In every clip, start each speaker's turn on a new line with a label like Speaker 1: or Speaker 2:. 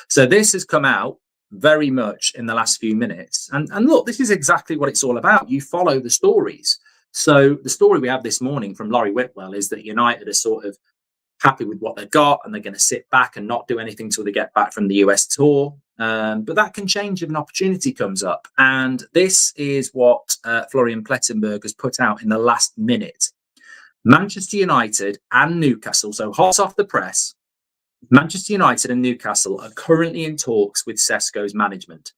Speaker 1: So this has come out very much in the last few minutes. And look, this is exactly what it's all about. You follow the stories. So the story we have this morning from Laurie Whitwell is that United are sort of happy with what they've got and they're going to sit back and not do anything till they get back from the US tour. But that can change if an opportunity comes up. And this is what Florian Plettenberg has put out in the last minute. Manchester United and Newcastle, so hot off the press, Manchester United and Newcastle are currently in talks with Sesko's management.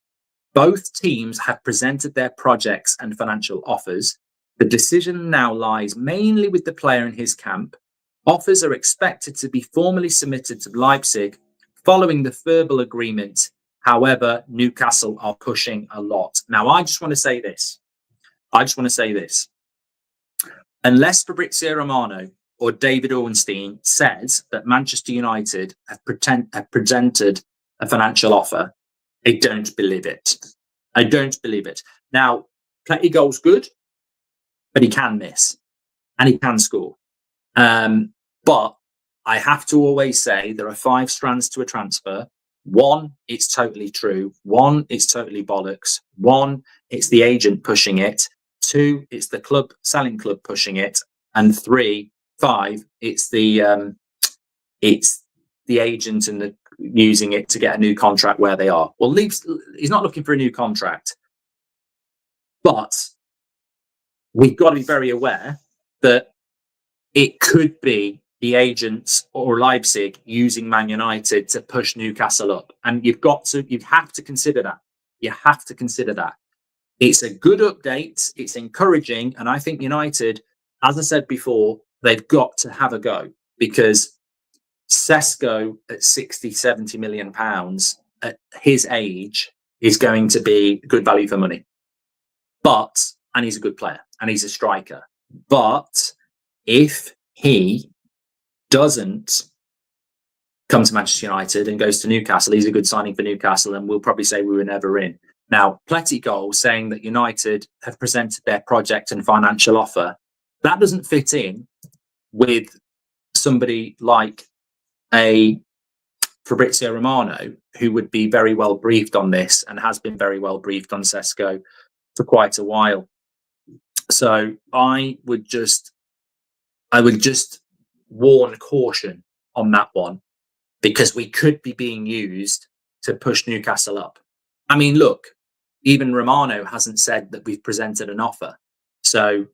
Speaker 1: Both teams have presented their projects and financial offers. The decision now lies mainly with the player in his camp. Offers are expected to be formally submitted to Leipzig following the verbal agreement. However, Newcastle are pushing a lot. Now, I just want to say this. Unless Fabrizio Romano or David Ornstein says that Manchester United have presented a financial offer, I don't believe it. I don't believe it. Now, Plettigoal's good, but he can miss and he can score. But I have to always say there are 5 strands to a transfer. 1, it's totally true. 1, it's totally bollocks. 1, it's the agent pushing it. 2, it's the club, selling club pushing it. And 5, it's the agent and using it to get a new contract where they are. Well, he's not looking for a new contract, but we've got to be very aware that it could be the agents or Leipzig using Man United to push Newcastle up, and you have to consider that. You have to consider that. It's a good update. It's encouraging, and I think United, as I said before, they've got to have a go, because Sesko at 60-70 million pounds at his age is going to be good value for money. And he's a good player and he's a striker. But if he doesn't come to Manchester United and goes to Newcastle, he's a good signing for Newcastle, and we'll probably say we were never in. Now, Plettigoal saying that United have presented their project and financial offer, that doesn't fit in with somebody like a Fabrizio Romano, who would be very well briefed on this and has been very well briefed on Sesko for quite a while. So I would just warn caution on that one, because we could be being used to push Newcastle up. I mean, look, even Romano hasn't said that we've presented an offer. So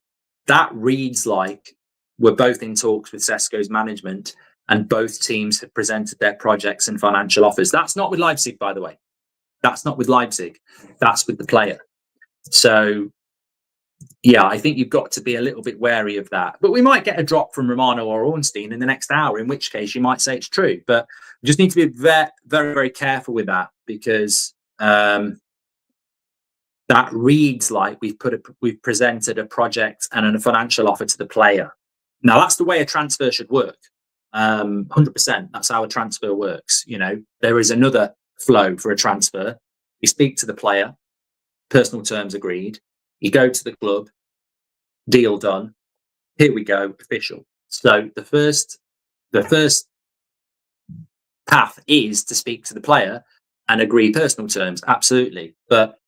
Speaker 1: that reads like we're both in talks with Sesko's management and both teams have presented their projects and financial offers. That's not with Leipzig, by the way. That's not with Leipzig. That's with the player. So, yeah, I think you've got to be a little bit wary of that. But we might get a drop from Romano or Ornstein in the next hour, in which case you might say it's true. But we just need to be very, very, very careful with that, because that reads like we've presented a project and a financial offer to the player. Now, that's the way a transfer should work. 100%. That's how a transfer works. You know, there is another flow for a transfer. You speak to the player, personal terms agreed. You go to the club, deal done. Here we go, official. So the first path is to speak to the player and agree personal terms, absolutely. But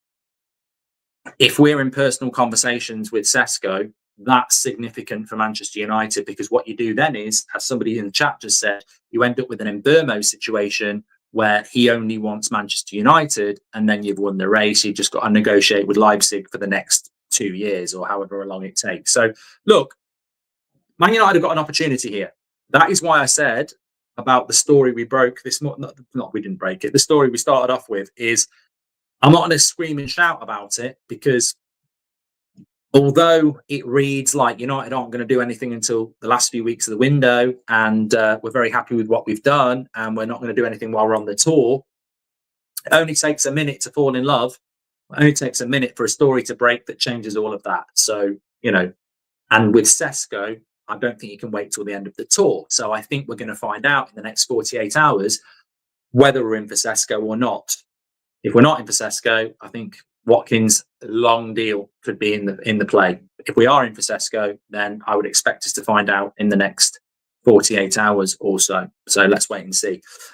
Speaker 1: if we're in personal conversations with Sesko, that's significant for Manchester United, because what you do then is, as somebody in the chat just said, you end up with an Mbermo situation where he only wants Manchester United, and then you've won the race. You've just got to negotiate with Leipzig for the next 2 years or however long it takes. So look, Man United have got an opportunity here. That is why I said about the story we broke this morning. Not we didn't break it. The story we started off with is, I'm not going to scream and shout about it, because although it reads like United aren't going to do anything until the last few weeks of the window, and we're very happy with what we've done, and we're not going to do anything while we're on the tour, it only takes a minute to fall in love. It only takes a minute for a story to break that changes all of that. So, you know, and with Sesko, I don't think you can wait till the end of the tour. So I think we're going to find out in the next 48 hours whether we're in for Sesko or not. If we're not in for Sesko, I think Watkins' long deal could be in the play. If we are in for Sesko, then I would expect us to find out in the next 48 hours or so. So let's wait and see.